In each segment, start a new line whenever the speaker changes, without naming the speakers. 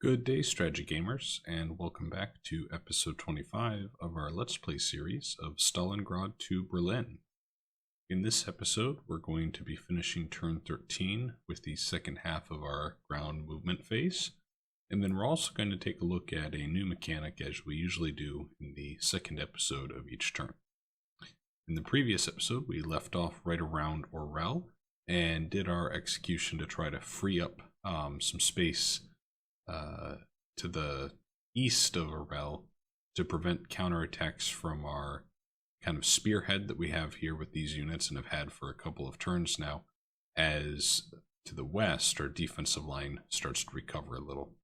Good day, strategy gamers, and welcome back to episode 25 of our Let's Play series of Stalingrad to Berlin. In this episode, we're going to be finishing turn 13 with the second half of our ground movement phase, and then we're also going to take a look at a new mechanic as we usually do in the second episode of each turn. In the previous episode, we left off right around Orel and did our execution to try to free up some space to the east of Orel to prevent counterattacks from our kind of spearhead that we have here with these units and have had for a couple of turns now, as to the west our defensive line starts to recover a little.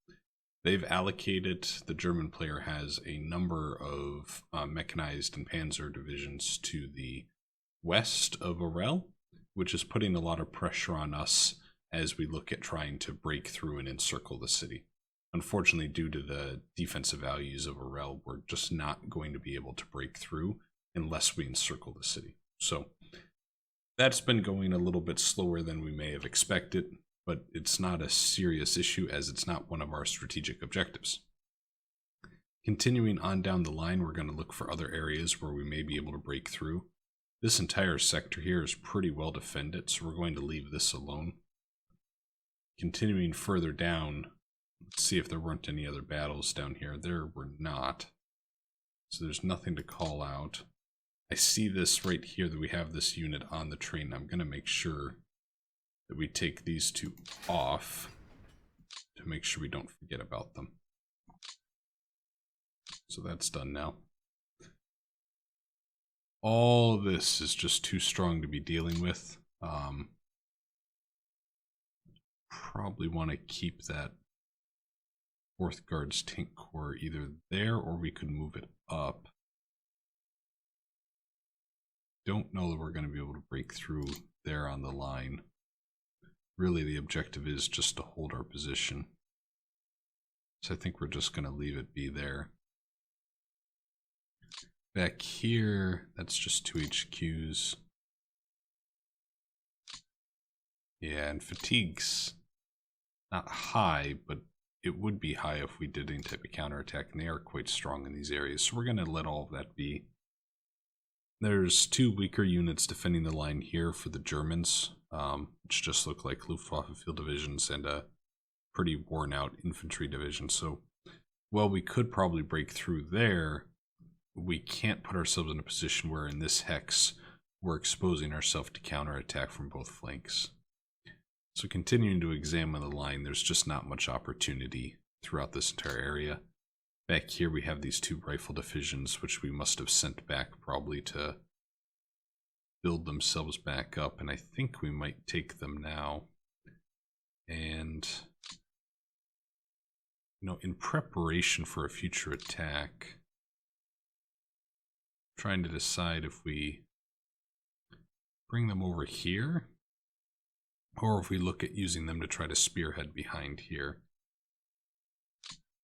They've allocated, the German player has a number of mechanized and panzer divisions to the west of Orel, which is putting a lot of pressure on us as we look at trying to break through and encircle the city. Unfortunately, due to the defensive values of Orel, we're just not going to be able to break through unless we encircle the city. So that's been going a little bit slower than we may have expected, but it's not a serious issue as it's not one of our strategic objectives. Continuing on down the line, we're going to look for other areas where we may be able to break through. This entire sector here is pretty well defended, so we're going to leave this alone. Continuing further down, let's see if there weren't any other battles down here. There were not. So there's nothing to call out. I see this right here that we have this unit on the train. I'm going to make sure that we take these two off to make sure we don't forget about them. So that's done now. All of this is just too strong to be dealing with. Probably want to keep that 4th Guards tank corps either there or we could move it up. Don't know that we're going to be able to break through there on the line. Really, the objective is just to hold our position. So I think we're just going to leave it be there. Back here, that's just 2 HQs. Yeah, and fatigue's not high, but it would be high if we did any type of counterattack, and they are quite strong in these areas, so we're going to let all of that be. There's 2 weaker units defending the line here for the Germans, which just look like Luftwaffe field divisions and a pretty worn out infantry division. So while we could probably break through there, we can't put ourselves in a position where in this hex we're exposing ourselves to counterattack from both flanks. So continuing to examine the line, there's just not much opportunity throughout this entire area. Back here we have these 2 rifle divisions, which we must have sent back probably to build themselves back up, and I think we might take them now. And, you know, in preparation for a future attack, I'm trying to decide if we bring them over here, or if we look at using them to try to spearhead behind here.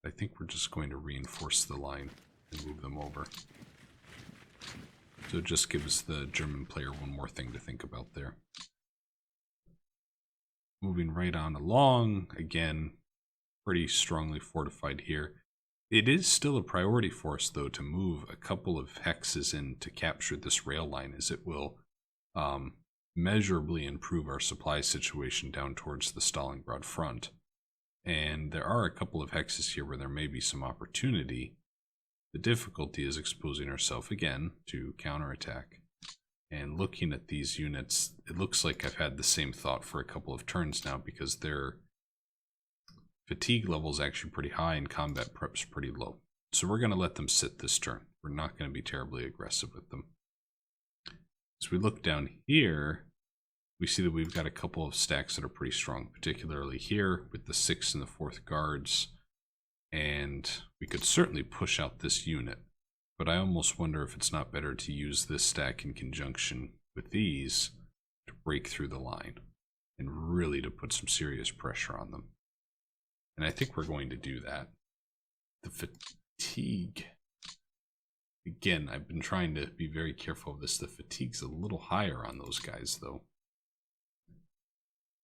I think we're just going to reinforce the line and move them over. So it just gives the German player one more thing to think about there. Moving right on along, again, pretty strongly fortified here. It is still a priority for us, though, to move a couple of hexes in to capture this rail line, as it will measurably improve our supply situation down towards the Stalingrad front. And there are a couple of hexes here where there may be some opportunity. The difficulty is exposing ourselves again to counterattack. And looking at these units, it looks like I've had the same thought for a couple of turns now, because their fatigue level is actually pretty high and combat prep's pretty low. So we're going to let them sit this turn. We're not going to be terribly aggressive with them. As we look down here, we see that we've got a couple of stacks that are pretty strong, particularly here with the 6th and the 4th Guards. And we could certainly push out this unit, but I almost wonder if it's not better to use this stack in conjunction with these to break through the line and really to put some serious pressure on them. And I think we're going to do that. The fatigue. Again, I've been trying to be very careful of this. The fatigue's a little higher on those guys, though.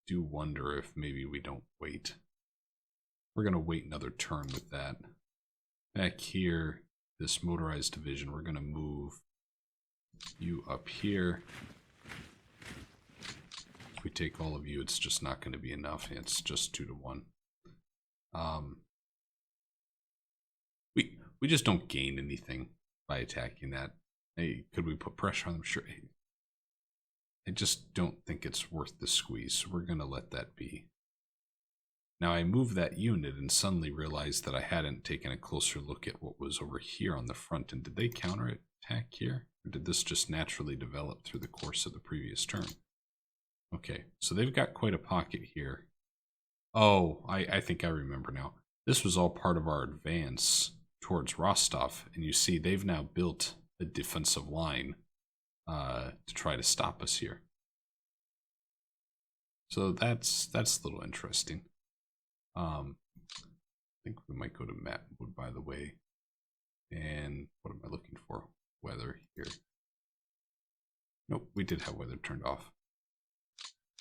Do wonder if maybe we don't wait. we're going to wait another turn with that. Back here, this motorized division, we're going to move you up here. If we take all of you, it's just not going to be enough. It's just 2 to 1. We just don't gain anything by attacking that. Hey, could we put pressure on them? Sure. I just don't think it's worth the squeeze, so we're going to let that be. Now I moved that unit and suddenly realized that I hadn't taken a closer look at what was over here on the front. And did they counterattack here? Or did this just naturally develop through the course of the previous turn? Okay, so they've got quite a pocket here. Oh, I think I remember now. This was all part of our advance towards Rostov, and you see they've now built a defensive line to try to stop us here. So that's a little interesting. I think we might go to map mode, by the way. And what am I looking for? Weather here. Nope, we did have weather turned off.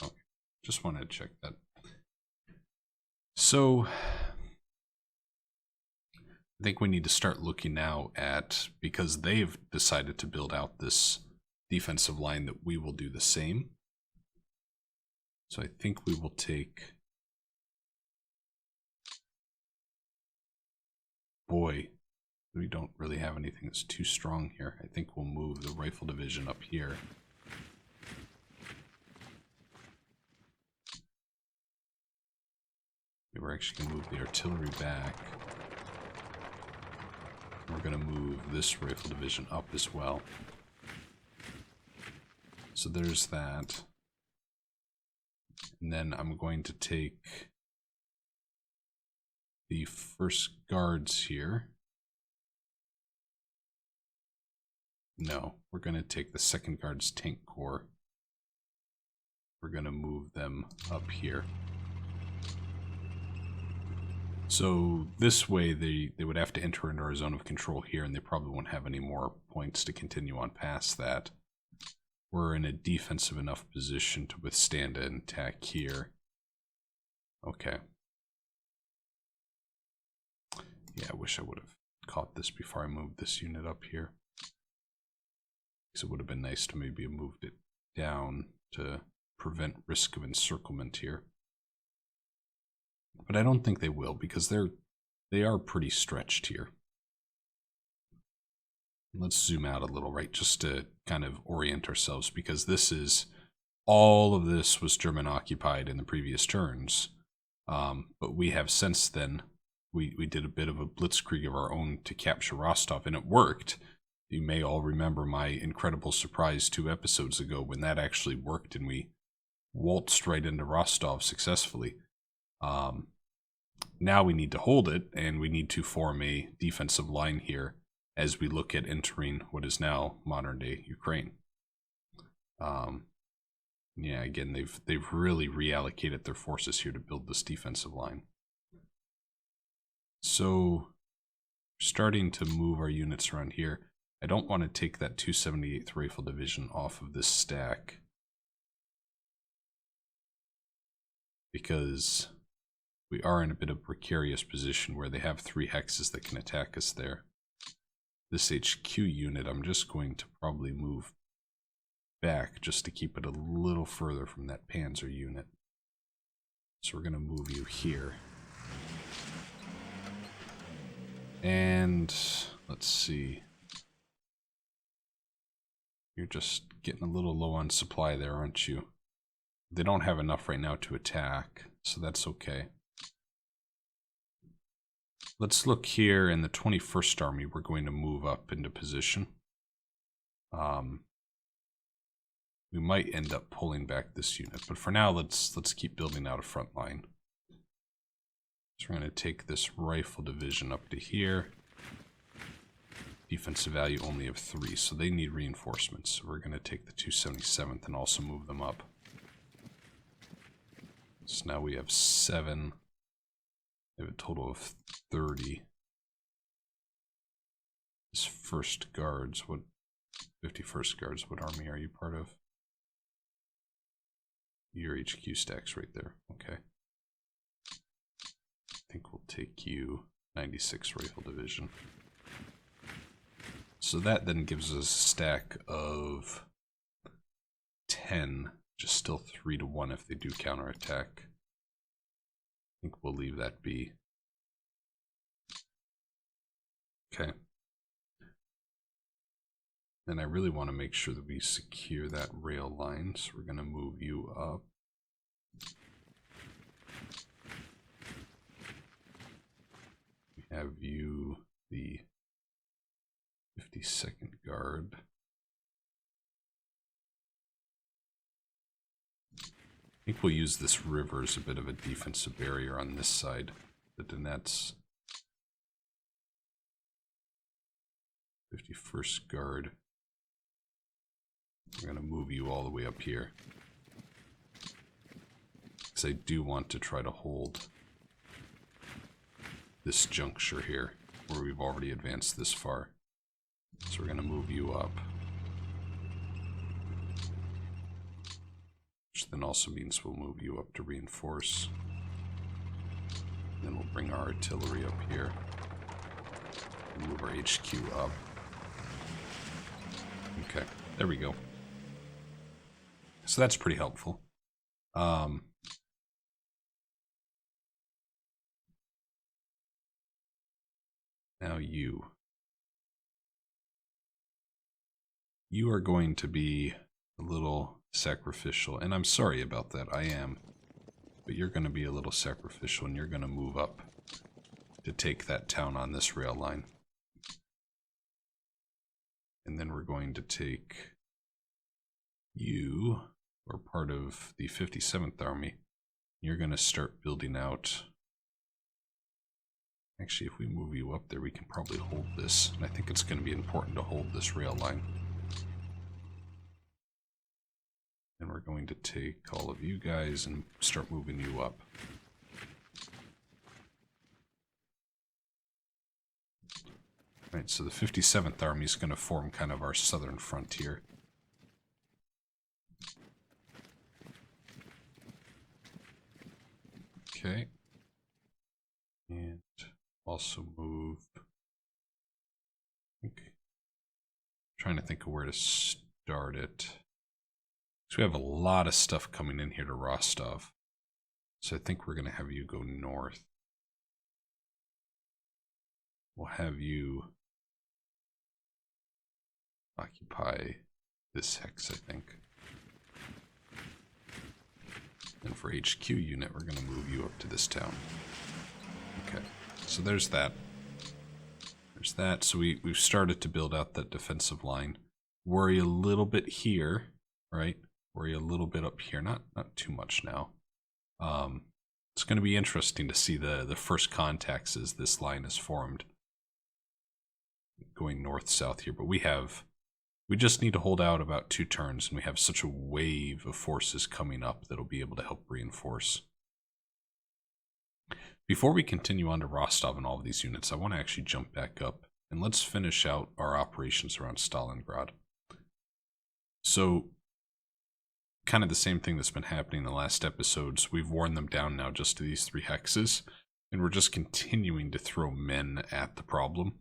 Okay, just wanted to check that. So I think we need to start looking now at, because they've decided to build out this defensive line, that we will do the same. So I think we will take, boy, we don't really have anything that's too strong here. I think we'll move the rifle division up here. We're actually going to move the artillery back. We're going to move this rifle division up as well. So there's that. And then I'm going to take the first guards here. No, we're going to take the second guards tank corps. We're going to move them up here. So this way they would have to enter into our zone of control here, and they probably won't have any more points to continue on past that. We're in a defensive enough position to withstand an attack here. Okay. Yeah, I wish I would have caught this before I moved this unit up here. Because it would have been nice to maybe have moved it down to prevent risk of encirclement here. But I don't think they will, because they are pretty stretched here. Let's zoom out a little, right, just to kind of orient ourselves, because this is, all of this was German occupied in the previous turns. But we have since then, we did a bit of a blitzkrieg of our own to capture Rostov, and it worked. You may all remember my incredible surprise 2 episodes ago when that actually worked and we waltzed right into Rostov successfully. Now we need to hold it, and we need to form a defensive line here as we look at entering what is now modern-day Ukraine. Yeah, again, they've really reallocated their forces here to build this defensive line. So, starting to move our units around here. I don't want to take that 278th Rifle Division off of this stack, because we are in a bit of a precarious position where they have 3 hexes that can attack us there. This HQ unit, I'm just going to probably move back just to keep it a little further from that Panzer unit. So we're going to move you here. And let's see. You're just getting a little low on supply there, aren't you? They don't have enough right now to attack, so that's okay. Let's look here in the 21st Army. We're going to move up into position. We might end up pulling back this unit, but for now, let's keep building out a front line. So we're going to take this rifle division up to here. Defensive value only of 3, so they need reinforcements. So we're going to take the 277th and also move them up. So now we have 7. We have a total of 30. This first guards, what 51st guards, what army are you part of? Your HQ stacks right there. Okay. I think we'll take you, 96 Rifle Division. So that then gives us a stack of 10, just still 3-1 if they do counterattack. I think we'll leave that be. Okay. And I really want to make sure that we secure that rail line, so we're going to move you up. We have you, the 52nd Guard. I think we'll use this river as a bit of a defensive barrier on this side. The Donets. 51st Guard. We're going to move you all the way up here. Because I do want to try to hold this juncture here, where we've already advanced this far. So we're going to move you up. Which then also means we'll move you up to reinforce. Then we'll bring our artillery up here. And move our HQ up. Okay, there we go. So that's pretty helpful. Now you are going to be a little sacrificial, and I'm sorry about that, I am. But you're going to be a little sacrificial, and you're going to move up to take that town on this rail line. And then we're going to take you, or part of the 57th Army. You're going to start building out. Actually, if we move you up there, we can probably hold this. And I think it's going to be important to hold this rail line. And we're going to take all of you guys and start moving you up. Right, so the 57th Army is going to form kind of our southern frontier. Okay. And also move. Trying to think of where to start it. So we have a lot of stuff coming in here to Rostov. So I think we're going to have you go north. We'll have you occupy this hex, I think. And for HQ unit, we're going to move you up to this town. Okay, so there's that. There's that. So we've started to build out that defensive line. Worry a little bit here, right? Worry a little bit up here. Not too much now. It's going to be interesting to see the first contacts as this line is formed. Going north-south here, but we just need to hold out about 2 turns, and we have such a wave of forces coming up that'll be able to help reinforce. Before we continue on to Rostov and all of these units, I want to actually jump back up, and let's finish out our operations around Stalingrad. So, kind of the same thing that's been happening in the last episodes. We've worn them down now just to these 3 hexes, and we're just continuing to throw men at the problem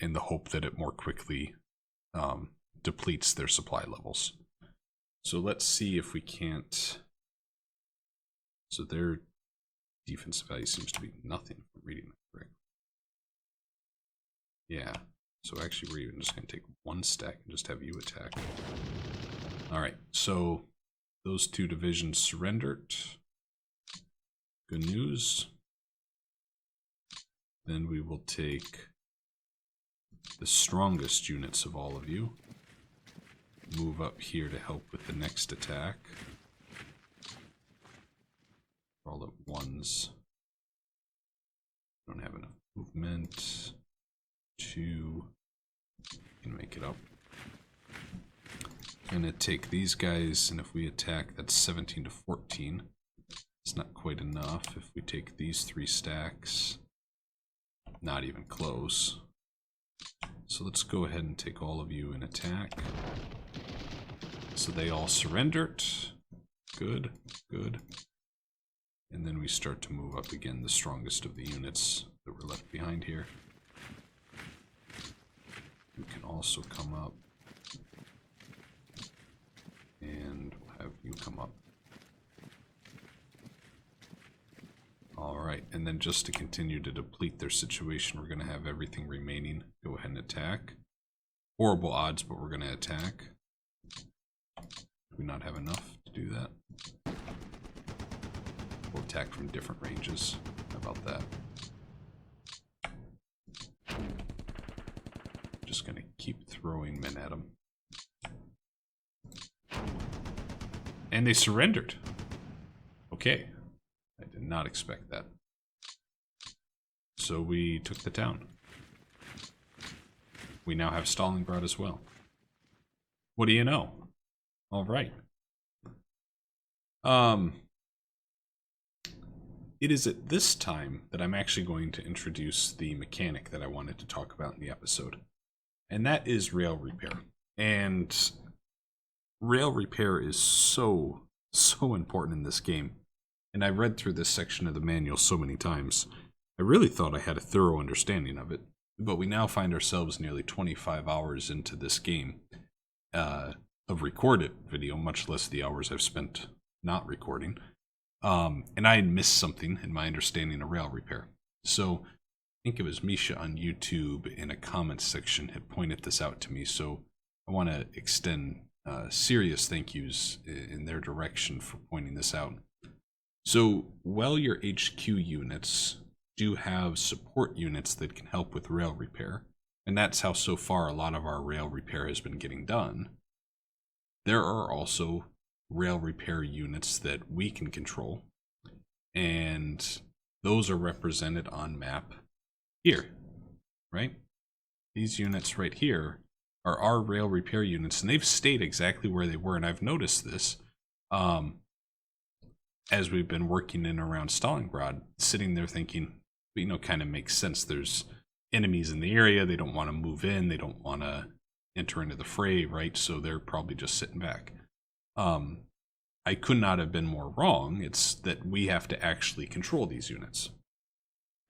in the hope that it more quickly depletes their supply levels. So let's see if we can't. So their defensive value seems to be nothing from reading that correctly. Yeah. So actually, we're even just going to take 1 stack and just have you attack. All right. So those 2 divisions surrendered. Good news. Then we will take the strongest units of all of you. Move up here to help with the next attack. All at ones. Don't have enough movement. 2. Can make it up. Gonna take these guys, and if we attack, that's 17 to 14. It's not quite enough. If we take these 3 stacks, not even close. So let's go ahead and take all of you and attack. So they all surrendered. Good, good. And then we start to move up again, the strongest of the units that were left behind here. You can also come up. And we'll have you come up. Alright, and then just to continue to deplete their situation, we're going to have everything remaining go ahead and attack. Horrible odds, but we're going to attack. Do we not have enough to do that? We'll attack from different ranges. How about that? Just going to keep throwing men at them. And they surrendered. Okay. I did not expect that. So we took the town. We now have Stalingrad as well. What do you know? All right. It is at this time that I'm actually going to introduce the mechanic that I wanted to talk about in the episode. And that is rail repair. And rail repair is so important in this game. And I read through this section of the manual so many times. I really thought I had a thorough understanding of it. But we now find ourselves nearly 25 hours into this game of recorded video, much less the hours I've spent not recording. And I had missed something in my understanding of rail repair. So I think it was Misha on YouTube in a comment section had pointed this out to me. So I want to extend serious thank yous in their direction for pointing this out. So while your HQ units do have support units that can help with rail repair, and that's how so far a lot of our rail repair has been getting done, there are also rail repair units that we can control, and those are represented on map here, right? These units right here are our rail repair units, and they've stayed exactly where they were, and I've noticed this as we've been working in around Stalingrad, sitting there thinking, you know, kind of makes sense. There's enemies in the area. They don't want to move in. They don't want to enter into the fray, right? So they're probably just sitting back. I could not have been more wrong. It's that we have to actually control these units.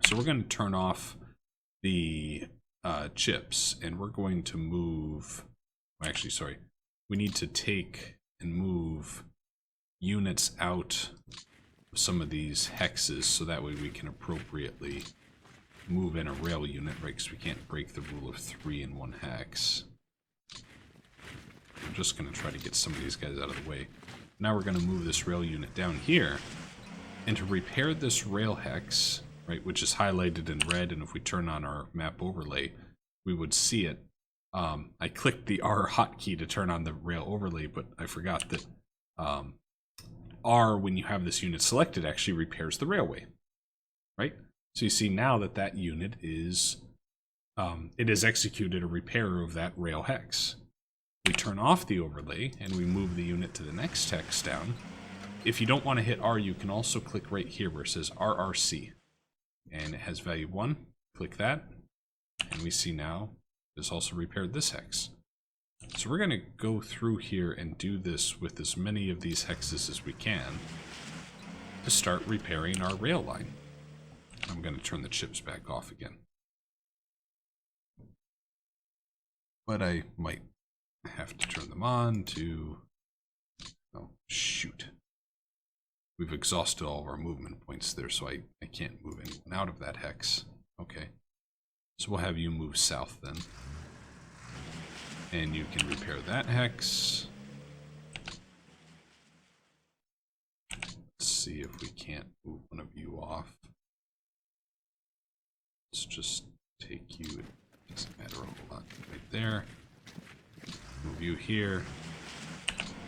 So we're going to turn off the chips, and we're going to move... Actually, sorry. We need to take and move units out of some of these hexes, so that way we can appropriately move in a rail unit, right? Because we can't break the rule of 3 in one hex. I'm just going to try to get some of these guys out of the way. Now we're going to move this rail unit down here, and to repair this rail hex, right, which is highlighted in red, and if we turn on our map overlay, we would see it. I clicked the R hotkey to turn on the rail overlay, but I forgot that R, when you have this unit selected, actually repairs the railway, right? So you see now that that unit is, it has executed a repair of that rail hex. We turn off the overlay and we move the unit to the next hex down. If you don't want to hit R, you can also click right here where it says RRC. And it has value 1. Click that. And we see now it's also repaired this hex. So we're going to go through here and do this with as many of these hexes as we can to start repairing our rail line. I'm going to turn the chips back off again. But I might have to turn them on to... Oh, shoot. We've exhausted all of our movement points there, so I can't move anyone out of that hex. Okay. So we'll have you move south then. And you can repair that hex. Let's see if we can't move one of you off. Let's just take you, it doesn't matter a whole lot, right there. Move you here.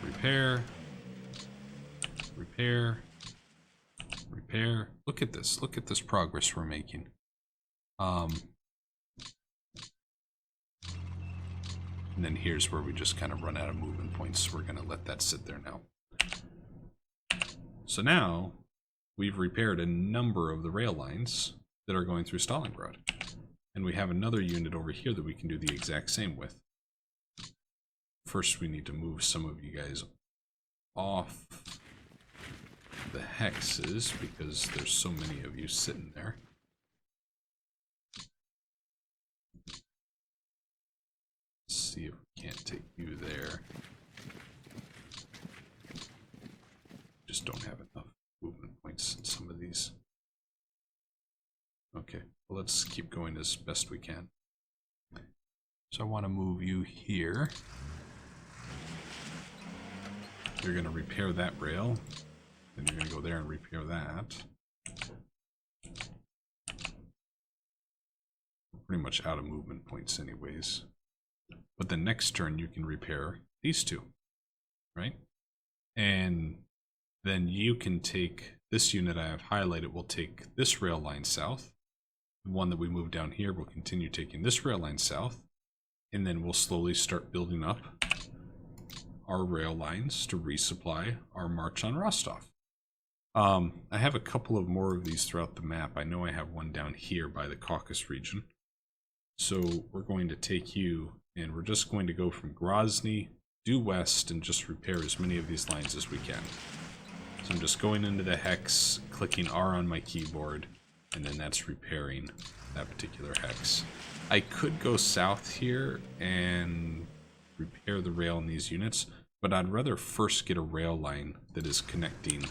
Repair. Repair. Repair. Look at this progress we're making. And then here's where we just kind of run out of movement points, so we're going to let that sit there now. So now, we've repaired a number of the rail lines that are going through Stalingrad. And we have another unit over here that we can do the exact same with. First, we need to move some of you guys off the hexes because there's so many of you sitting there. Let's see if we can't take you there. Just don't have enough movement points in some of these. Okay, well, let's keep going as best we can. So I want to move you here. You're going to repair that rail. Then you're going to go there and repair that. We're pretty much out of movement points anyways. But the next turn you can repair these two, right? And then you can take this unit I have highlighted, will take this rail line south. The one that we moved down here will continue taking this rail line south. And then we'll slowly start building up our rail lines to resupply our march on Rostov. I have a couple of more of these throughout the map. I know I have one down here by the Caucasus region. So we're going to take you, and we're just going to go from Grozny due west and just repair as many of these lines as we can. So I'm just going into the hex, clicking R on my keyboard, and then that's repairing that particular hex. I could go south here and repair the rail in these units, but I'd rather first get a rail line that is connecting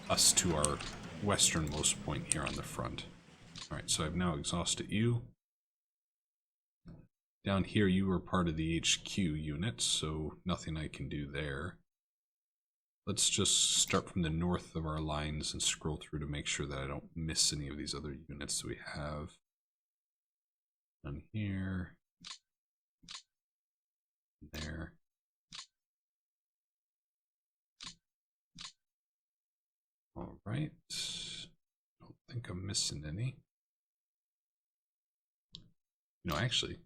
us to our westernmost point here on the front. Alright, so I've now exhausted you. Down here you are part of the HQ unit, so nothing I can do there. Let's just start from the north of our lines and scroll through to make sure that I don't miss any of these other units that we have. Down here. There. All right. Don't think I'm missing any. You know, actually,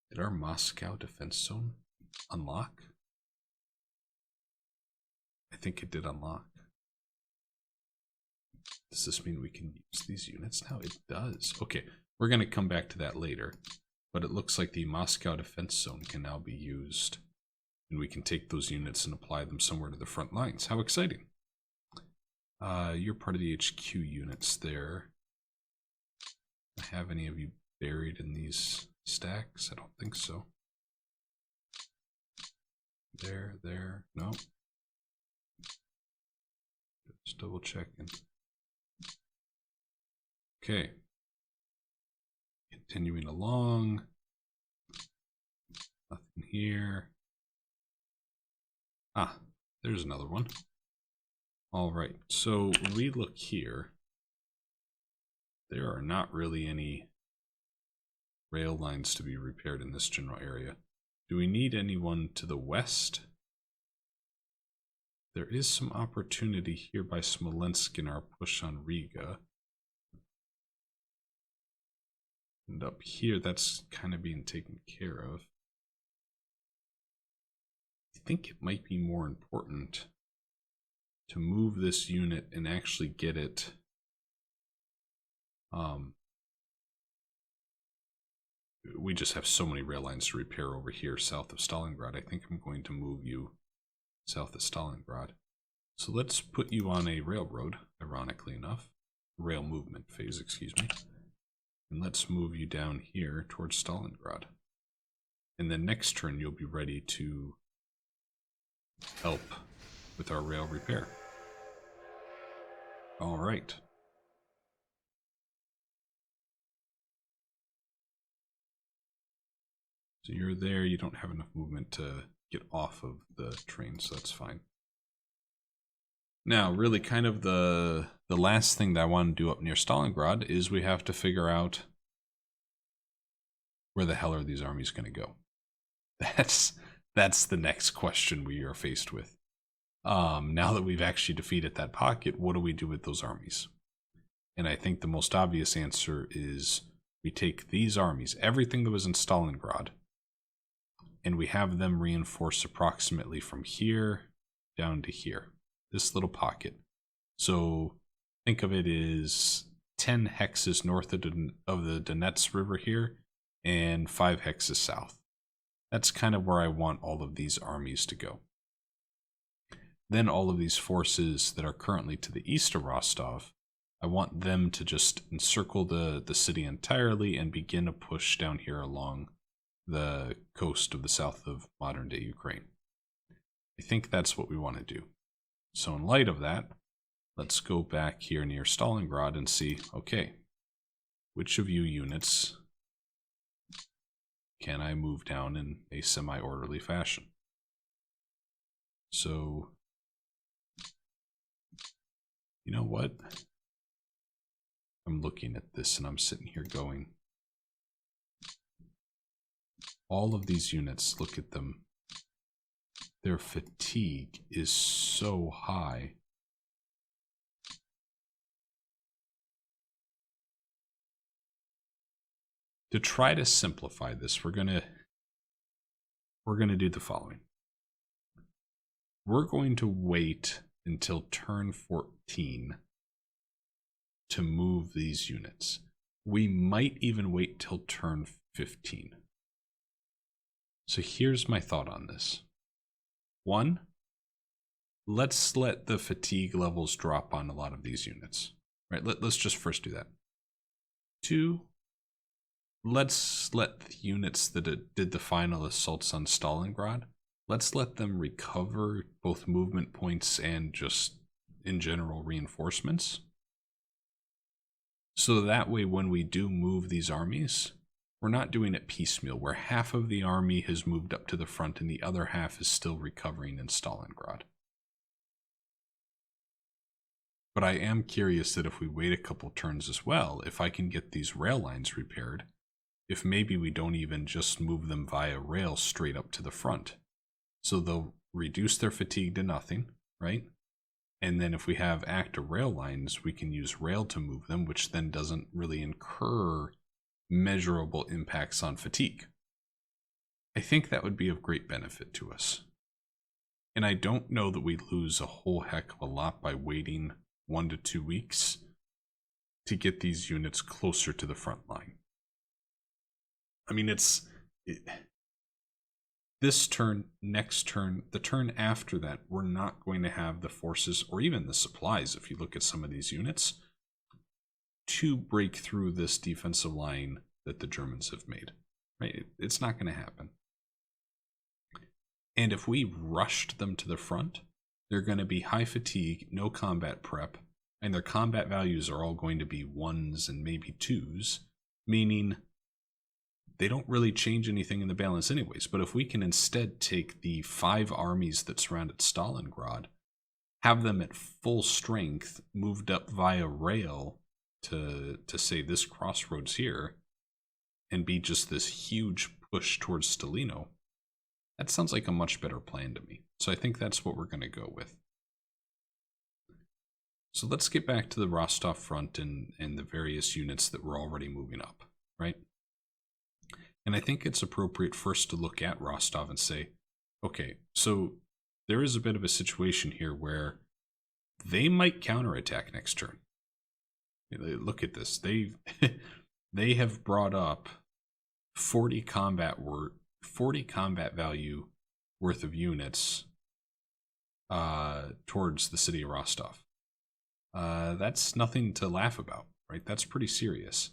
did our Moscow defense zone unlock? I think it did unlock. Does this mean we can use these units now? It does. Okay, we're going to come back to that later. But it looks like the Moscow defense zone can now be used. And we can take those units and apply them somewhere to the front lines. How exciting. You're part of the HQ units there. Do I have any of you buried in these stacks? I don't think so. There, no. Just double checking. Okay. Continuing along. Nothing here. Ah, there's another one. All right, so when we look here, there are not really any rail lines to be repaired in this general area. Do we need anyone to the west? There is some opportunity here by Smolensk in our push on Riga. And up here, that's kind of being taken care of. I think it might be more important to move this unit and actually get it we just have so many rail lines to repair over here south of Stalingrad. I think I'm going to move you south of Stalingrad. So let's put you on a railroad, ironically enough. Rail movement phase, excuse me. And let's move you down here towards Stalingrad. And then next turn you'll be ready to help with our rail repair. All right. So you're there, you don't have enough movement to get off of the train, so that's fine. Now, really kind of the last thing that I want to do up near Stalingrad is we have to figure out where the hell are these armies going to go? That's the next question we are faced with. Now that we've actually defeated that pocket, what do we do with those armies? And I think the most obvious answer is we take these armies, everything that was in Stalingrad, and we have them reinforce approximately from here down to here, this little pocket. So think of it as 10 hexes north of the Donets River here and 5 hexes south. That's kind of where I want all of these armies to go. then all of these forces that are currently to the east of Rostov, I want them to just encircle the city entirely and begin a push down here along the coast of the south of modern-day Ukraine. I think that's what we want to do. So in light of that, let's go back here near Stalingrad and see, okay, which of you units can I move down in a semi-orderly fashion? So, you know what? I'm looking at this and I'm sitting here going, all of these units, look at them. Their fatigue is so high. To try to simplify this, we're gonna do the following. We're going to wait until turn 14 to move these units. We might even wait till turn 15. So here's my thought on this. 1, let's let the fatigue levels drop on a lot of these units. Right? Let's just first do that. 2, let's let the units that did the final assaults on Stalingrad, let's let them recover both movement points and just in general reinforcements. So that way when we do move these armies, we're not doing it piecemeal, where half of the army has moved up to the front and the other half is still recovering in Stalingrad. But I am curious that if we wait a couple turns as well, if I can get these rail lines repaired, if maybe we don't even just move them via rail straight up to the front. So they'll reduce their fatigue to nothing, right? And then if we have active rail lines, we can use rail to move them, which then doesn't really incur measurable impacts on fatigue. I think that would be of great benefit to us. And I don't know that we lose a whole heck of a lot by waiting 1 to 2 weeks to get these units closer to the front line. I mean, this turn, next turn, the turn after that, we're not going to have the forces or even the supplies, if you look at some of these units, to break through this defensive line that the Germans have made. Right? It's not going to happen. And if we rushed them to the front, they're going to be high fatigue, no combat prep, and their combat values are all going to be 1s and maybe 2s, meaning they don't really change anything in the balance anyways. But if we can instead take the 5 armies that surrounded Stalingrad, have them at full strength, moved up via rail to say this crossroads here, and be just this huge push towards Stalino, that sounds like a much better plan to me. So I think that's what we're going to go with. So let's get back to the Rostov front and the various units that were already moving up, right? And I think it's appropriate first to look at Rostov and say, okay, so there is a bit of a situation here where they might counterattack next turn. Look at this. They have brought up 40 combat value worth of units towards the city of Rostov. That's nothing to laugh about, right? That's pretty serious.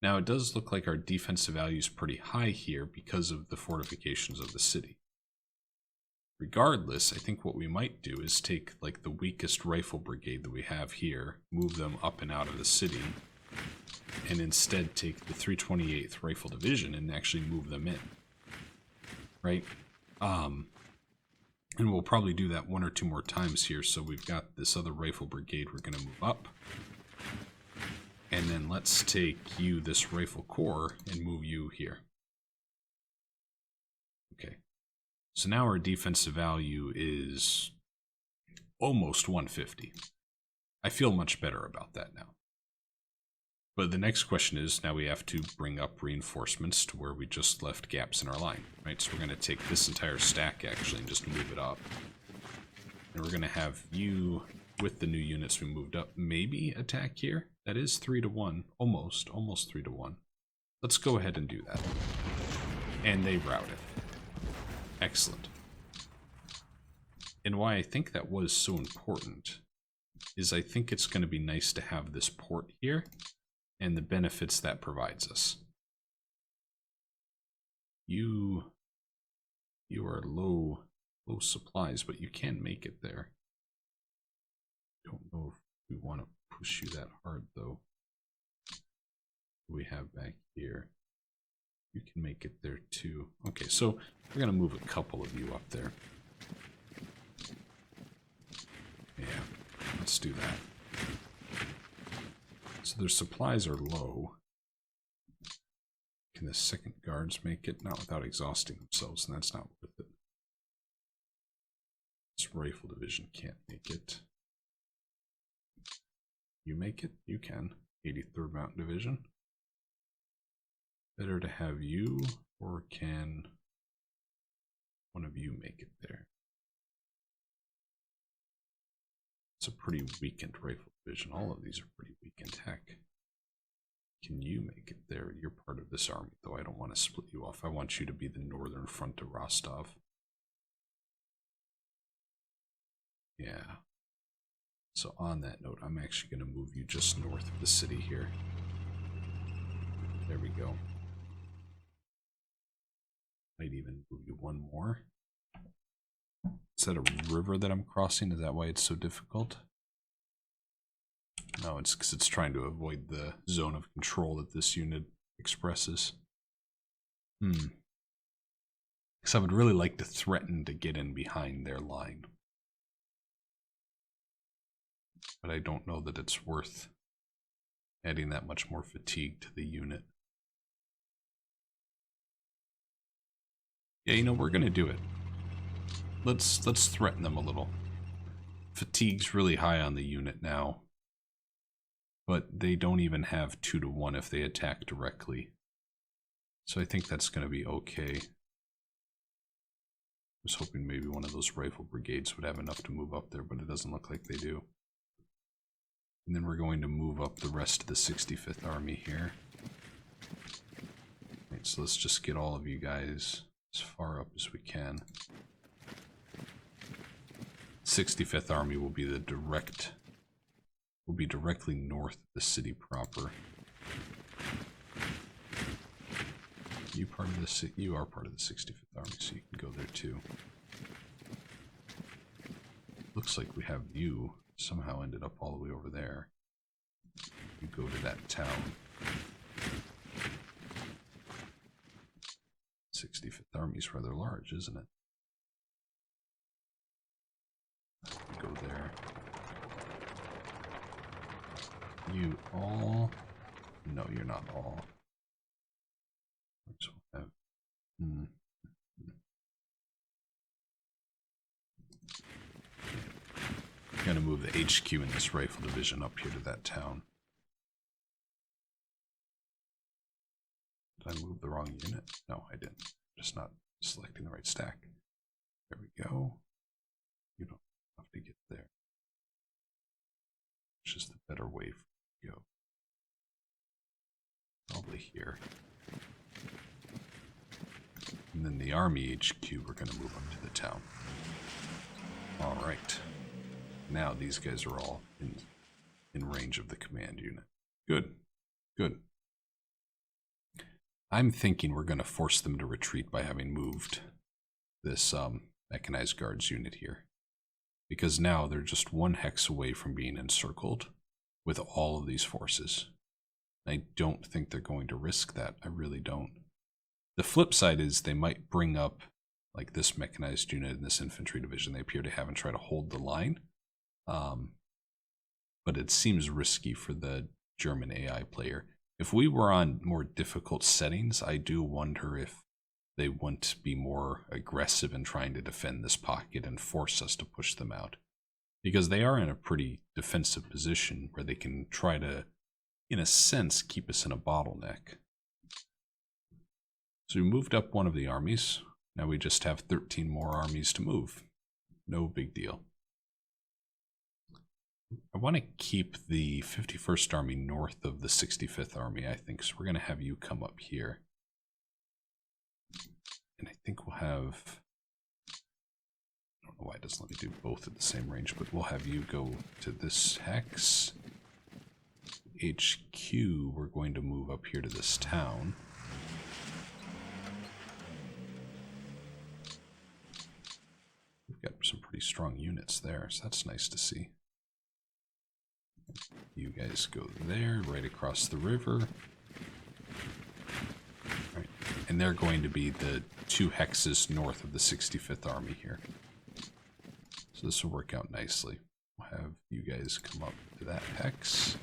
Now, it does look like our defensive value is pretty high here because of the fortifications of the city. Regardless, I think what we might do is take like the weakest rifle brigade that we have here, move them up and out of the city, and instead take the 328th Rifle Division and actually move them in. Right? And we'll probably do that 1 or 2 more times here. So we've got this other rifle brigade we're going to move up. And then let's take you, this rifle corps, and move you here. Okay. So now our defensive value is almost 150. I feel much better about that now. But the next question is, now we have to bring up reinforcements to where we just left gaps in our line, right? So we're going to take this entire stack, actually, and just move it up. And we're going to have you, with the new units we moved up, maybe attack here. That is 3 to 1, almost 3 to 1. Let's go ahead and do that. And they routed. Excellent. And why I think that was so important is I think it's going to be nice to have this port here and the benefits that provides us. You are low supplies, but you can make it there. Don't know if we want to push you that hard though. What do we have back here? You can make it there too. Okay, so we're gonna move a couple of you up there. Yeah, let's do that. So their supplies are low. Can the second guards make it? Not without exhausting themselves, and that's not worth it. This rifle division can't make it. You make it? You can. 83rd Mountain Division. Better to have you, or can one of you make it there? It's a pretty weakened rifle division. All of these are pretty weak in tech. Can you make it there? You're part of this army, though. I don't want to split you off. I want you to be the northern front of Rostov. Yeah. So on that note, I'm actually going to move you just north of the city here. There we go. Might even move you one more. Is that a river that I'm crossing? Is that why it's so difficult? No, it's because it's trying to avoid the zone of control that this unit expresses. Because I would really like to threaten to get in behind their line. But I don't know that it's worth adding that much more fatigue to the unit. Yeah, you know, we're going to do it. Let's threaten them a little. Fatigue's really high on the unit now. But they don't even have 2-to-1 if they attack directly. So I think that's going to be okay. I was hoping maybe one of those rifle brigades would have enough to move up there, but it doesn't look like they do. And then we're going to move up the rest of the 65th Army here. Right, so let's just get all of you guys as far up as we can. 65th Army will be directly north of the city proper. You are part of the 65th Army, so you can go there too. Looks like we have you somehow ended up all the way over there. You go to that town. 65th Army is rather large, isn't it? Go there. You all? No, you're not all. So we'll have, I'm gonna move the HQ in this rifle division up here to that town. Did I move the wrong unit? No, I didn't. Just not selecting the right stack. There we go. You don't have to get there. It's just a better way for you to go. Probably here. And then the Army HQ, we're going to move up to the town. Alright. Now these guys are all in range of the command unit. Good. Good. I'm thinking we're going to force them to retreat by having moved this mechanized guards unit here. Because now they're just one hex away from being encircled with all of these forces. I don't think they're going to risk that. I really don't. The flip side is they might bring up like this mechanized unit and this infantry division they appear to have and try to hold the line. But it seems risky for the German AI player. If we were on more difficult settings, I do wonder if they want to be more aggressive in trying to defend this pocket and force us to push them out. Because they are in a pretty defensive position where they can try to, in a sense, keep us in a bottleneck. So we moved up one of the armies. Now we just have 13 more armies to move. No big deal. I want to keep the 51st Army north of the 65th Army, I think. So we're going to have you come up here. And I think we'll have... I don't why it doesn't let me do both at the same range, but we'll have you go to this hex. HQ, we're going to move up here to this town. We've got some pretty strong units there, so that's nice to see. You guys go there, right across the river. Right. And they're going to be the 2 hexes north of the 65th Army here. So this will work out nicely. We'll have you guys come up to that hex.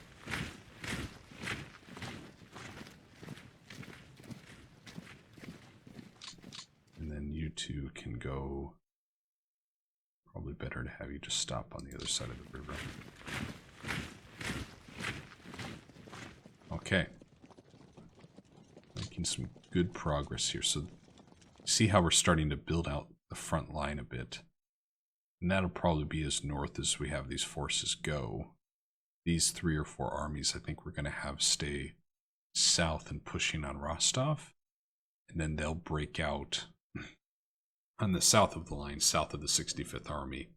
And then you two can go. Probably better to have you just stop on the other side of the river. Okay. Making some good progress here. So see how we're starting to build out the front line a bit. And that'll probably be as north as we have these forces go. These 3 or 4 armies I think we're going to have stay south and pushing on Rostov. And then they'll break out on the south of the line, south of the 65th Army,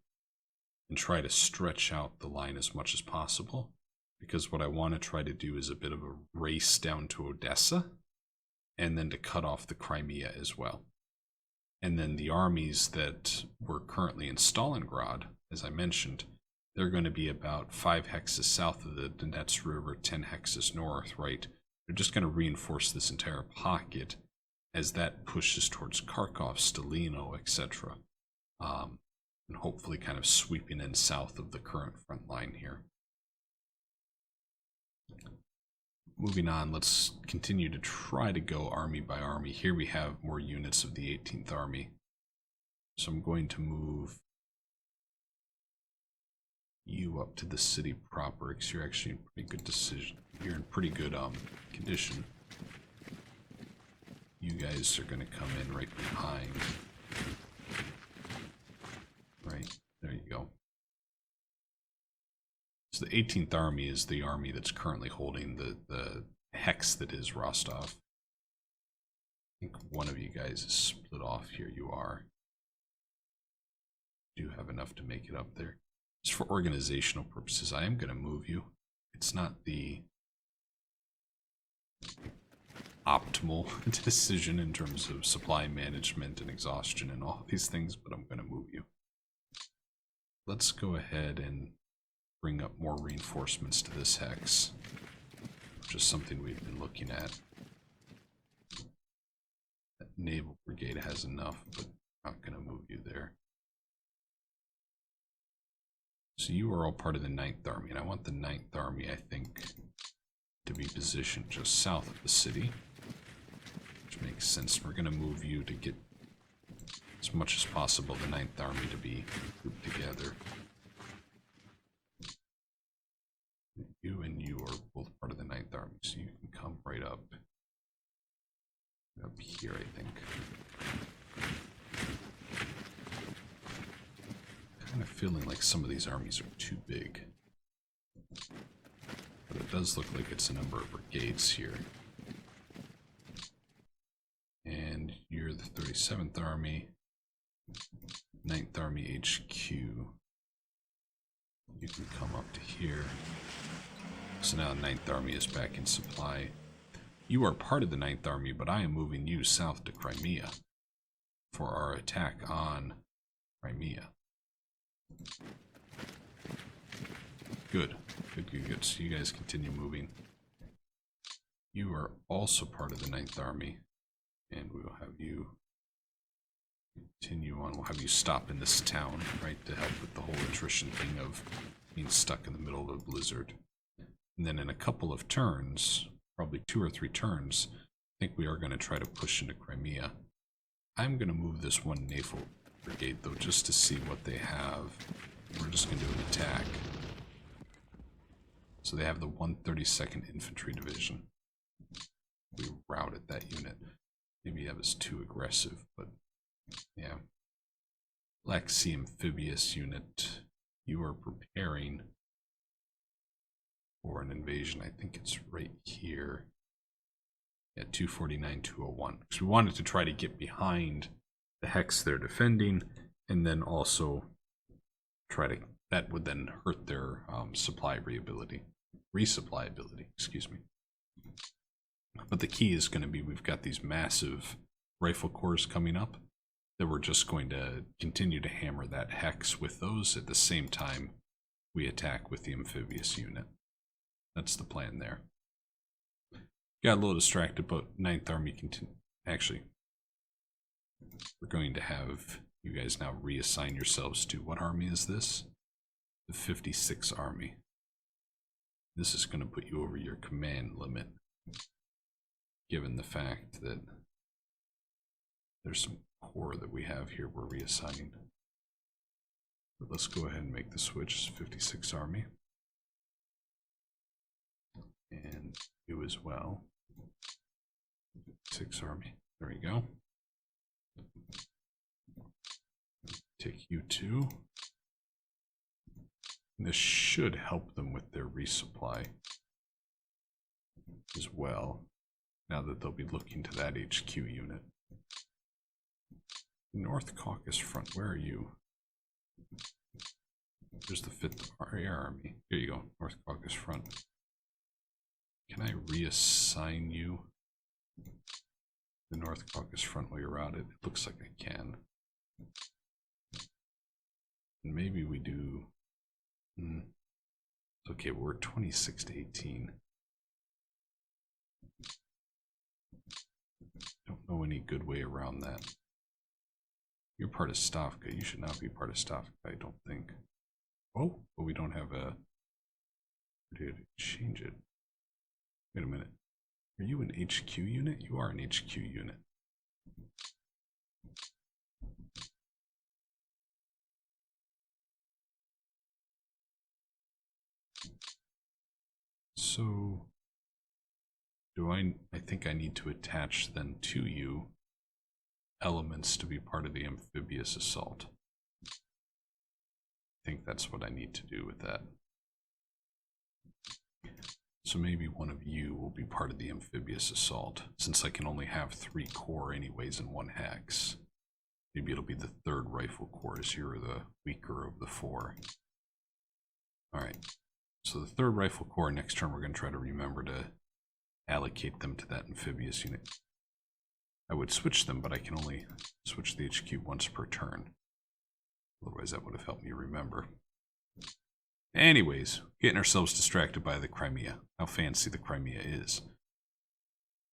and try to stretch out the line as much as possible. Because what I want to try to do is a bit of a race down to Odessa, and then to cut off the Crimea as well. And then the armies that were currently in Stalingrad, as I mentioned, they're going to be about 5 hexes south of the Donets River, 10 hexes north, right? They're just going to reinforce this entire pocket as that pushes towards Kharkov, Stalino, etc. And hopefully kind of sweeping in south of the current front line here. Moving on, let's continue to try to go army by army. Here we have more units of the 18th Army. So I'm going to move you up to the city proper, because you're actually in pretty good decision. You're in pretty good condition. You guys are going to come in right behind. Right, there you go. So the 18th Army is the army that's currently holding the hex that is Rostov. I think one of you guys is split off here. You are. You do have enough to make it up there. Just for organizational purposes, I am going to move you. It's not the optimal decision in terms of supply management and exhaustion and all these things, but I'm going to move you. Let's go ahead and bring up more reinforcements to this hex, which is something we've been looking at. That naval brigade has enough, but I'm not going to move you there. So you are all part of the 9th Army, and I want the 9th Army, I think, to be positioned just south of the city, which makes sense. We're going to move you to get as much as possible the 9th Army to be grouped together. You and you are both part of the 9th Army, so you can come right up here, I think. Kind of feeling like some of these armies are too big, but it does look like it's a number of brigades here. And you're the 37th Army, 9th Army HQ. You can come up to here. So now 9th Army is back in supply. You are part of the 9th Army, but I am moving you south to Crimea for our attack on Crimea. Good. Good. So you guys continue moving. You are also part of the 9th Army, and we will have you continue on. We'll have you stop in this town, right, to help with the whole attrition thing of being stuck in the middle of a blizzard. And then in a couple of turns, probably 2 or 3 turns, I think we are going to try to push into Crimea. I'm going to move this one naval brigade, though, just to see what they have. We're just going to do an attack. So they have the 132nd Infantry Division. We routed that unit. Maybe that was too aggressive, but yeah. Black Sea Amphibious Unit, you are preparing for an invasion. I think it's right here at 249, 201. Because we wanted to try to get behind the hex they're defending, and then also try to, that would then hurt their resupply ability, excuse me. But the key is going to be, we've got these massive rifle corps coming up that we're just going to continue to hammer that hex with those at the same time we attack with the amphibious unit. That's the plan there. Got a little distracted, but 9th Army actually, we're going to have you guys now reassign yourselves to, what army is this? The 56th Army. This is going to put you over your command limit, given the fact that there's some corps that we have here we're reassigning. But let's go ahead and make the switch. 56th Army. And you as well. 6th Army. There we go. Take you two. And this should help them with their resupply as well, now that they'll be looking to that HQ unit. North Caucasus front, where are you? There's the 5th Air Army. Here you go, North Caucasus front. Can I reassign you the North Caucasus front while you're out? It looks like I can. And maybe we do. Okay, we're 26 to 18. Don't know any good way around that. You're part of Stavka. You should not be part of Stavka, I don't think. Oh, but we don't have a... Dude, change it. Wait a minute. Are you an HQ unit? You are an HQ unit. So, I think I need to attach then to you elements to be part of the amphibious assault. I think that's what I need to do with that. So maybe one of you will be part of the amphibious assault, since I can only have 3 corps anyways in one hex. Maybe it'll be the 3rd Rifle Corps, as you're the weaker of the 4. Alright. So the 3rd Rifle Corps, next turn we're going to try to remember to allocate them to that amphibious unit. I would switch them, but I can only switch the HQ once per turn. Otherwise that would have helped me remember. Anyways, getting ourselves distracted by the Crimea. How fancy the Crimea is.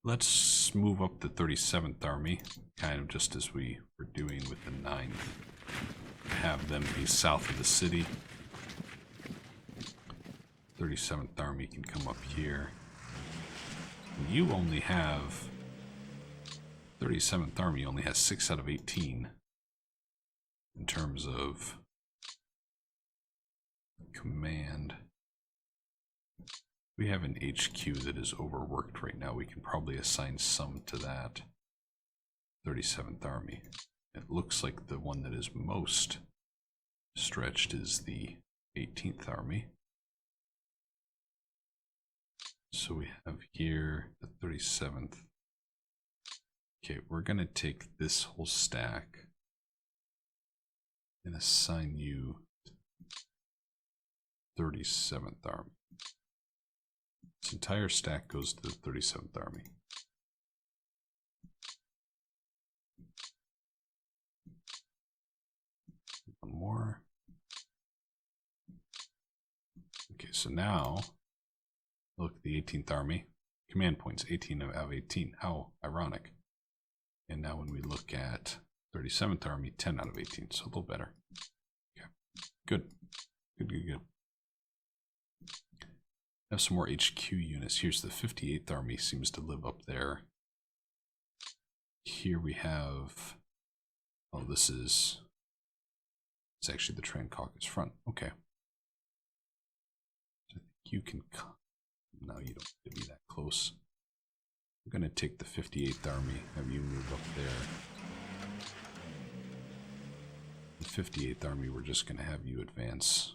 Let's move up the 37th Army, kind of just as we were doing with the 9th. Have them be south of the city. 37th Army can come up here. You only have... 37th Army only has 6 out of 18 in terms of command. We have an HQ that is overworked right now. We can probably assign some to that 37th Army. It looks like the one that is most stretched is the 18th Army. So we have here the 37th. Okay, we're going to take this whole stack and assign you 37th Army. This entire stack goes to the 37th Army. One more. Okay, so now look at the 18th Army. Command points, 18 out of 18. How ironic. And now when we look at 37th Army, 10 out of 18. So a little better. Okay. Good. Good, good, good. Have some more HQ units. Here's the 58th Army, seems to live up there. Here we have... Oh, this is... It's actually the Trans-Caucasus front. Okay. So I think you can... No, you don't have to be that close. I'm going to take the 58th Army, have you move up there. The 58th Army, we're just going to have you advance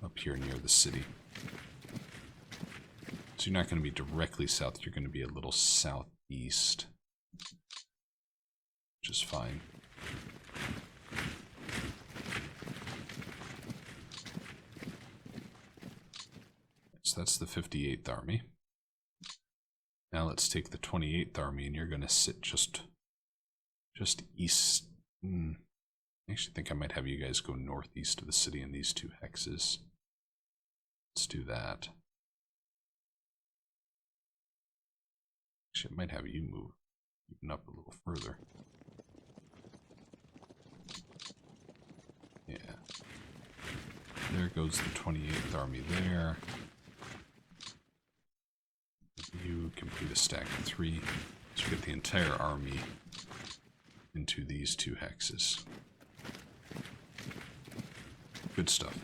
up here near the city. So you're not going to be directly south, you're going to be a little southeast, which is fine. so that's the 58th Army. Now let's take the 28th Army, and you're going to sit just east. I actually think I might have you guys go northeast of the city in these two hexes. Let's do that. Actually, I might have you move even up a little further. Yeah. There goes the 28th Army there. You complete a stack of 3. So get the entire army into these two hexes. Good stuff.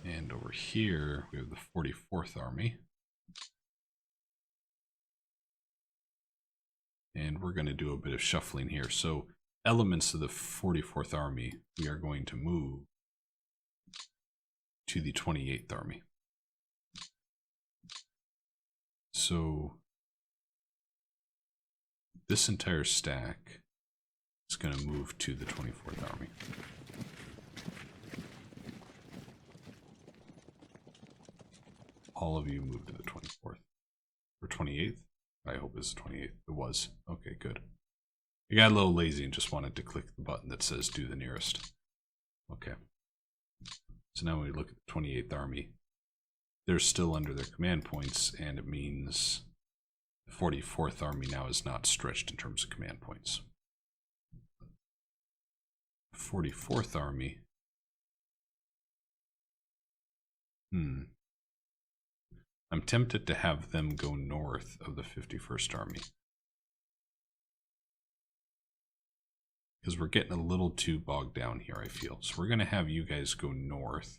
And over here, we have the 44th Army. And we're going to do a bit of shuffling here. So elements of the 44th Army, we are going to move to the 28th Army. So this entire stack is going to move to the 24th Army. All of you move to the 24th. Or 28th? I hope it's 28th. It was. Okay, good. I got a little lazy and just wanted to click the button that says do the nearest. Okay. So now when we look at the 28th Army, they're still under their command points, and it means the 44th Army now is not stretched in terms of command points. 44th Army. I'm tempted to have them go north of the 51st Army. Because we're getting a little too bogged down here, I feel. So we're going to have you guys go north.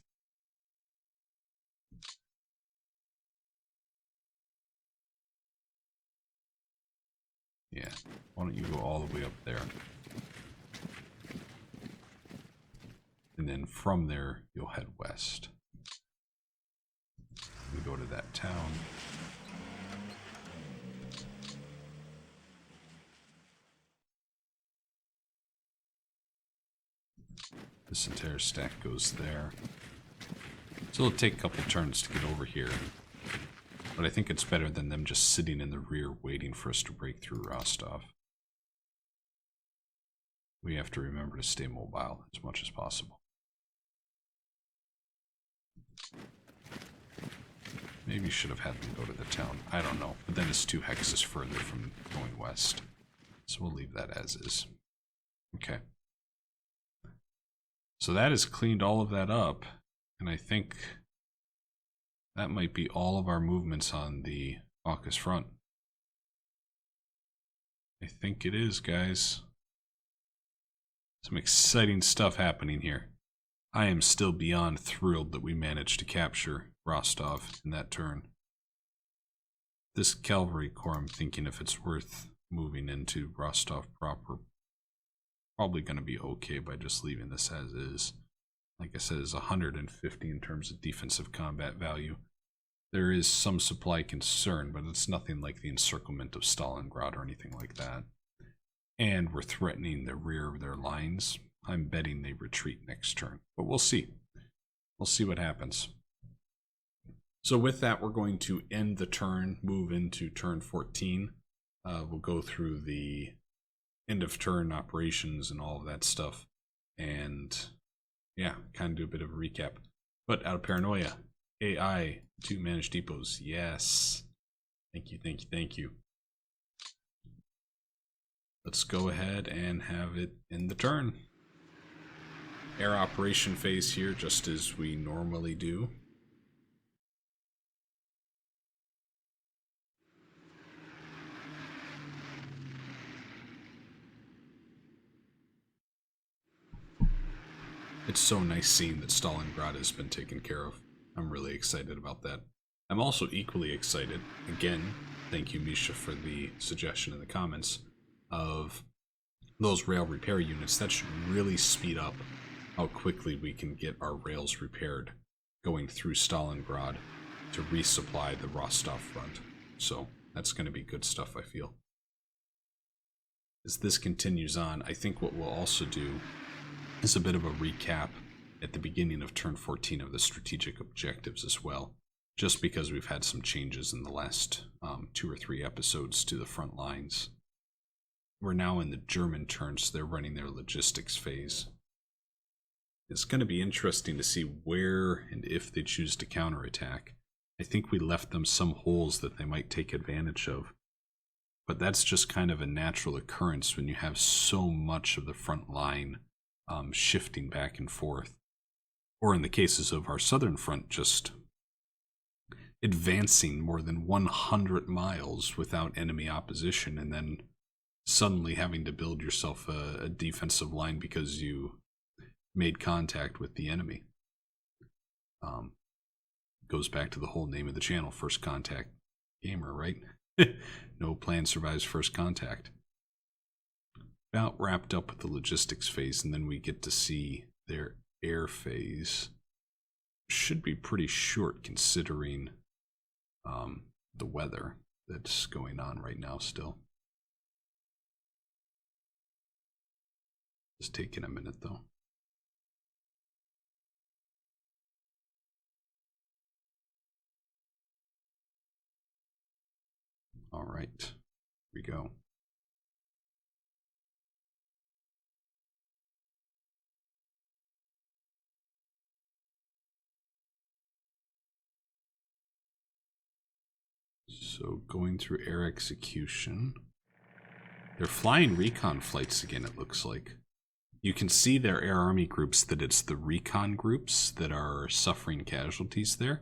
Yeah, why don't you go all the way up there? And then from there, you'll head west. We go to that town. This entire stack goes there. So it'll take a couple turns to get over here. But I think it's better than them just sitting in the rear waiting for us to break through Rostov. We have to remember to stay mobile as much as possible. Maybe should have had them go to the town. I don't know. But then it's 2 hexes further from going west. So we'll leave that as is. Okay. So that has cleaned all of that up. And I think that might be all of our movements on the Caucasus front. I think it is, guys. Some exciting stuff happening here. I am still beyond thrilled that we managed to capture Rostov in that turn. This cavalry corps, I'm thinking if it's worth moving into Rostov proper, probably going to be okay by just leaving this as is. Like I said, it's 150 in terms of defensive combat value. There is some supply concern, but it's nothing like the encirclement of Stalingrad or anything like that. And we're threatening the rear of their lines. I'm betting they retreat next turn, but we'll see. We'll see what happens. So with that, we're going to end the turn, move into turn 14. We'll go through the end of turn operations and all of that stuff. And yeah, kind of do a bit of a recap. But out of paranoia, AI to manage depots. Yes. Thank you, thank you, thank you. Let's go ahead and have it in the turn. Air operation phase here, just as we normally do. It's so nice seeing that Stalingrad has been taken care of. I'm really excited about that. I'm also equally excited, again, thank you Misha for the suggestion in the comments, of those rail repair units. That should really speed up how quickly we can get our rails repaired going through Stalingrad to resupply the Rostov front. So that's going to be good stuff, I feel. As this continues on, I think what we'll also do is a bit of a recap at the beginning of turn 14 of the strategic objectives as well, just because we've had some changes in the last 2 or 3 episodes to the front lines. We're now in the German turn, so they're running their logistics phase. It's going to be interesting to see where and if they choose to counterattack. I think we left them some holes that they might take advantage of. But that's just kind of a natural occurrence when you have so much of the front line shifting back and forth. Or in the cases of our southern front, just advancing more than 100 miles without enemy opposition, and then suddenly having to build yourself a defensive line because you made contact with the enemy. Goes back to the whole name of the channel, First Contact Gamer, right? No plan survives first contact. About wrapped up with the logistics phase, and then we get to see their air phase. Should be pretty short considering the weather that's going on right now still. It's taking a minute though. All right, here we go. So going through air execution. They're flying recon flights again, it looks like. You can see their air army groups that it's the recon groups that are suffering casualties there.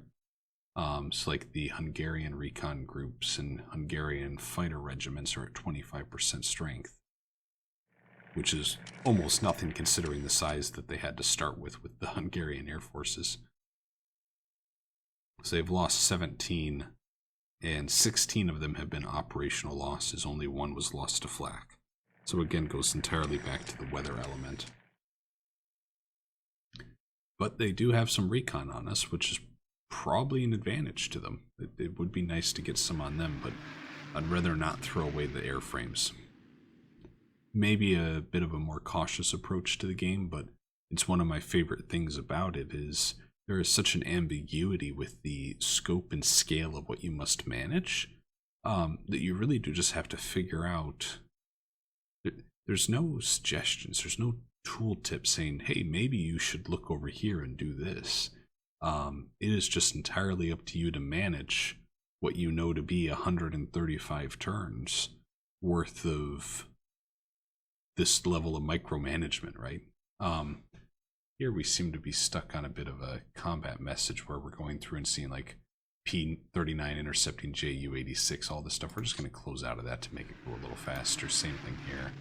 So like the Hungarian recon groups and Hungarian fighter regiments are at 25% strength, which is almost nothing considering the size that they had to start with the Hungarian air forces. So they've lost 17, and 16 of them have been operational losses. Only 1 was lost to flak. So again, goes entirely back to the weather element. But they do have some recon on us, which is probably an advantage to them. It would be nice to get some on them, but I'd rather not throw away the airframes. Maybe a bit of a more cautious approach to the game, but it's one of my favorite things about it is there is such an ambiguity with the scope and scale of what you must manage that you really do just have to figure out. There's no suggestions, there's no tooltip saying, hey, maybe you should look over here and do this. It is just entirely up to you to manage what you know to be 135 turns worth of this level of micromanagement, right? Here we seem to be stuck on a bit of a combat message where we're going through and seeing like P-39 intercepting Ju-86, all this stuff. We're just going to close out of that to make it go a little faster. Same thing here.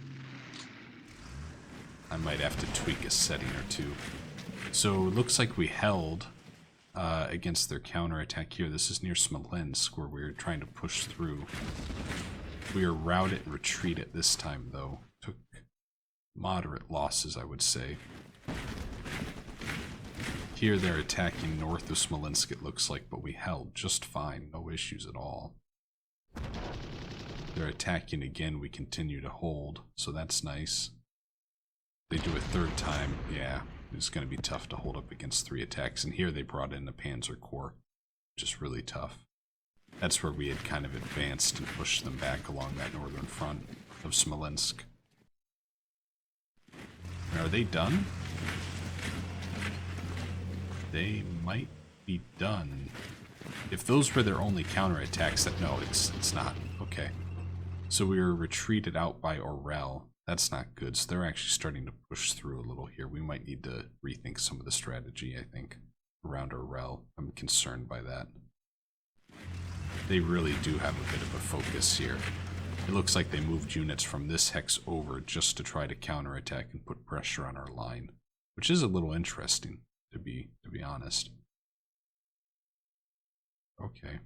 I might have to tweak a setting or two. So it looks like we held against their counterattack here. This is near Smolensk where we're trying to push through. We are routed and retreated this time though. Took moderate losses, I would say. Here they're attacking north of Smolensk, it looks like, but we held just fine. No issues at all. They're attacking again. We continue to hold, so that's nice. They do a third time. Yeah, it's going to be tough to hold up against 3 attacks. And here they brought in the Panzer Corps, which is really tough. That's where we had kind of advanced and pushed them back along that northern front of Smolensk. And are they done? They might be done. If those were their only counterattacks, that no, it's not. Okay. So we were retreated out by Orel. That's not good. So they're actually starting to push through a little here. We might need to rethink some of the strategy, I think, around Orel. I'm concerned by that. They really do have a bit of a focus here. It looks like they moved units from this hex over just to try to counterattack and put pressure on our line, which is a little interesting, to be honest. Okay.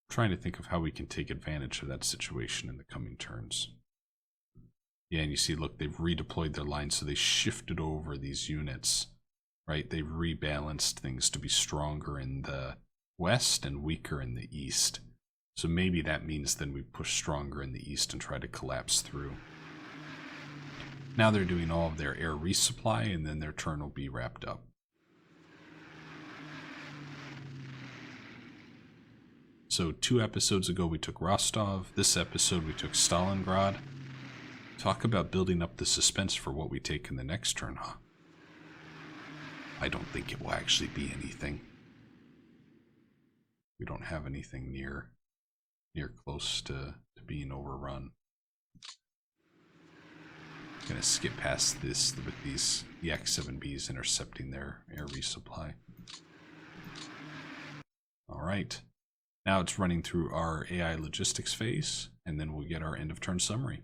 Trying to think of how we can take advantage of that situation in the coming turns. Yeah, and you see, look, they've redeployed their lines, so they shifted over these units, right? They've rebalanced things to be stronger in the west and weaker in the east. So maybe that means then we push stronger in the east and try to collapse through. Now they're doing all of their air resupply, and then their turn will be wrapped up. So 2 episodes ago we took Rostov. This episode we took Stalingrad. Talk about building up the suspense for what we take in the next turn, huh? I don't think it will actually be anything. We don't have anything near close to being overrun. I'm gonna skip past this with the X-7Bs intercepting their air resupply. Alright. Now it's running through our AI logistics phase, and then we'll get our end of turn summary.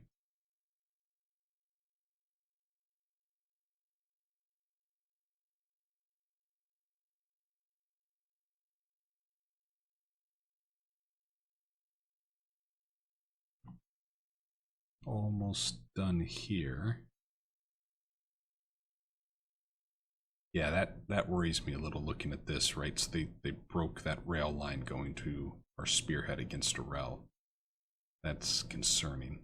Almost done here. Yeah, that worries me a little looking at this, right? So they broke that rail line going to our spearhead against a rel. That's concerning.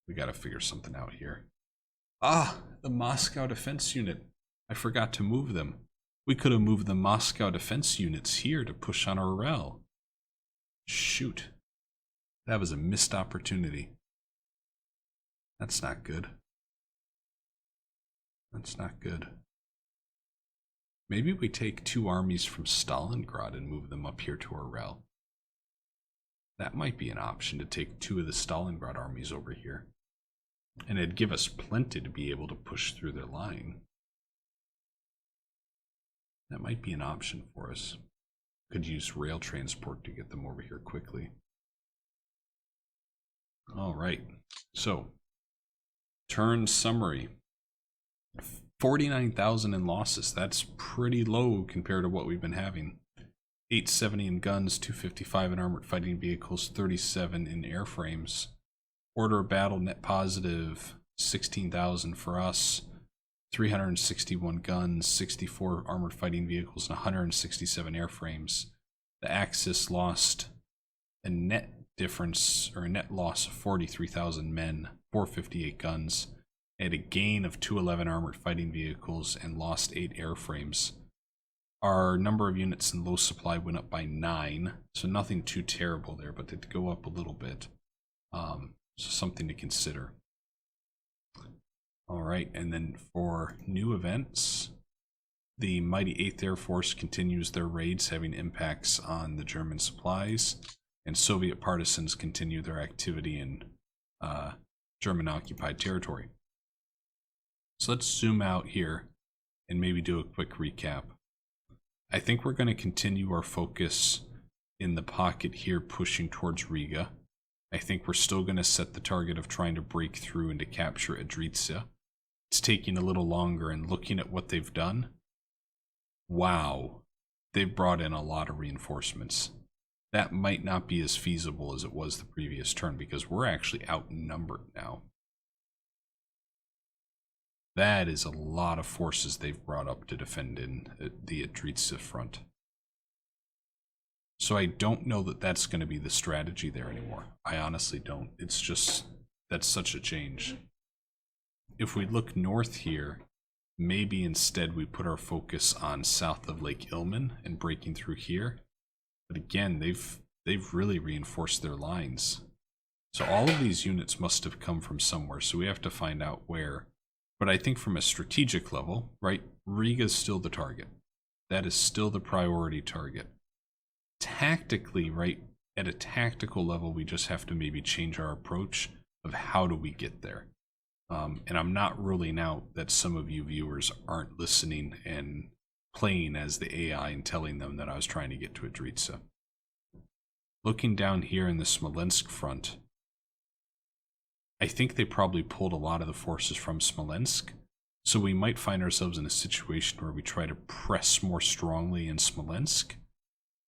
We gotta figure something out here. Ah, the Moscow defense unit. I forgot to move them. We could have moved the Moscow defense units here to push on our rel. Shoot. That was a missed opportunity. That's not good. That's not good. Maybe we take 2 armies from Stalingrad and move them up here to our rel. That might be an option, to take 2 of the Stalingrad armies over here. And it'd give us plenty to be able to push through their line. That might be an option for us. Could use rail transport to get them over here quickly. Alright, so turn summary. 49,000 in losses. That's pretty low compared to what we've been having. 870 in guns, 255 in armored fighting vehicles, 37 in airframes. Order of battle net positive, 16,000 for us. 361 guns, 64 armored fighting vehicles, and 167 airframes. The Axis lost a net difference, or a net loss of 43,000 men, 458 guns. They had a gain of 211 armored fighting vehicles and lost 8 airframes. Our number of units in low supply went up by 9, so nothing too terrible there, but did go up a little bit. So something to consider. Alright, and then for new events, the mighty 8th Air Force continues their raids, having impacts on the German supplies, and Soviet partisans continue their activity in German-occupied territory. So let's zoom out here and maybe do a quick recap. I think we're going to continue our focus in the pocket here, pushing towards Riga. I think we're still going to set the target of trying to break through and to capture Adritsa. It's taking a little longer, and looking at what they've done, wow, they've brought in a lot of reinforcements. That might not be as feasible as it was the previous turn, because we're actually outnumbered now. That is a lot of forces they've brought up to defend in the Adritsa front. So I don't know that that's going to be the strategy there anymore. I honestly don't. It's just, that's such a change. If we look north here, maybe instead we put our focus on south of Lake Ilmen and breaking through here. But again, they've really reinforced their lines. So all of these units must have come from somewhere, so we have to find out where. But I think from a strategic level, right, Riga is still the target. That is still the priority target. Tactically, right, at a tactical level, we just have to maybe change our approach of how do we get there. And I'm not ruling out that some of you viewers aren't listening and playing as the AI and telling them that I was trying to get to Adritsa. Looking down here in the Smolensk front, I think they probably pulled a lot of the forces from Smolensk, so we might find ourselves in a situation where we try to press more strongly in Smolensk,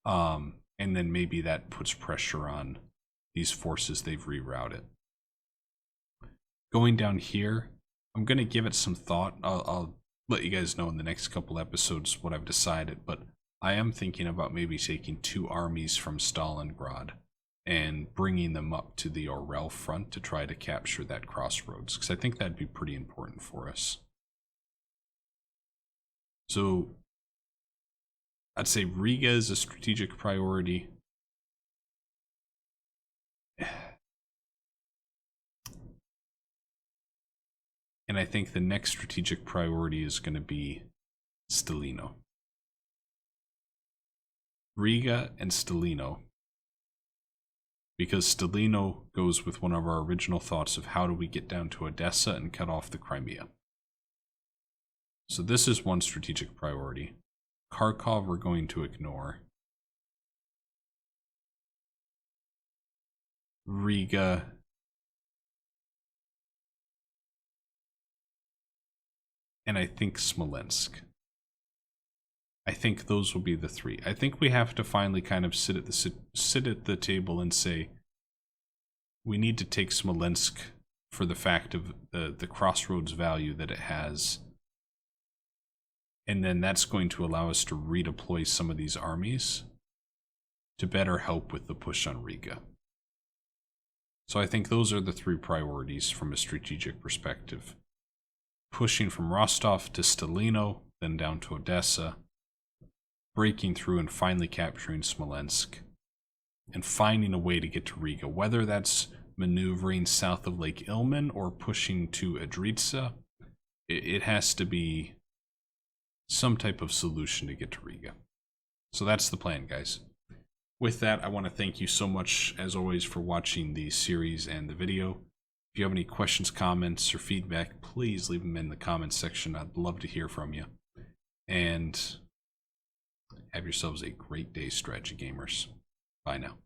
and then maybe that puts pressure on these forces they've rerouted. Going down here, I'm going to give it some thought. I'll let you guys know in the next couple episodes what I've decided, but I am thinking about maybe taking 2 armies from Stalingrad and bringing them up to the Orel front to try to capture that crossroads, because I think that'd be pretty important for us. So I'd say Riga is a strategic priority. And I think the next strategic priority is going to be Stalino. Riga and Stalino. Because Stalino goes with one of our original thoughts of how do we get down to Odessa and cut off the Crimea. So this is one strategic priority. Kharkov we're going to ignore. Riga. And I think Smolensk. I think those will be the three. I think we have to finally kind of sit at the table and say we need to take Smolensk for the fact of the crossroads value that it has. And then that's going to allow us to redeploy some of these armies to better help with the push on Riga. So I think those are the three priorities from a strategic perspective. Pushing from Rostov to Stalino, then down to Odessa, breaking through and finally capturing Smolensk, and finding a way to get to Riga, whether that's maneuvering south of Lake Ilmen or pushing to Adritsa. It has to be some type of solution to get to Riga. So that's the plan, guys. With that, I want to thank you so much, as always, for watching the series and the video. If you have any questions, comments, or feedback, please leave them in the comments section. I'd love to hear from you. And have yourselves a great day, strategy gamers. Bye now.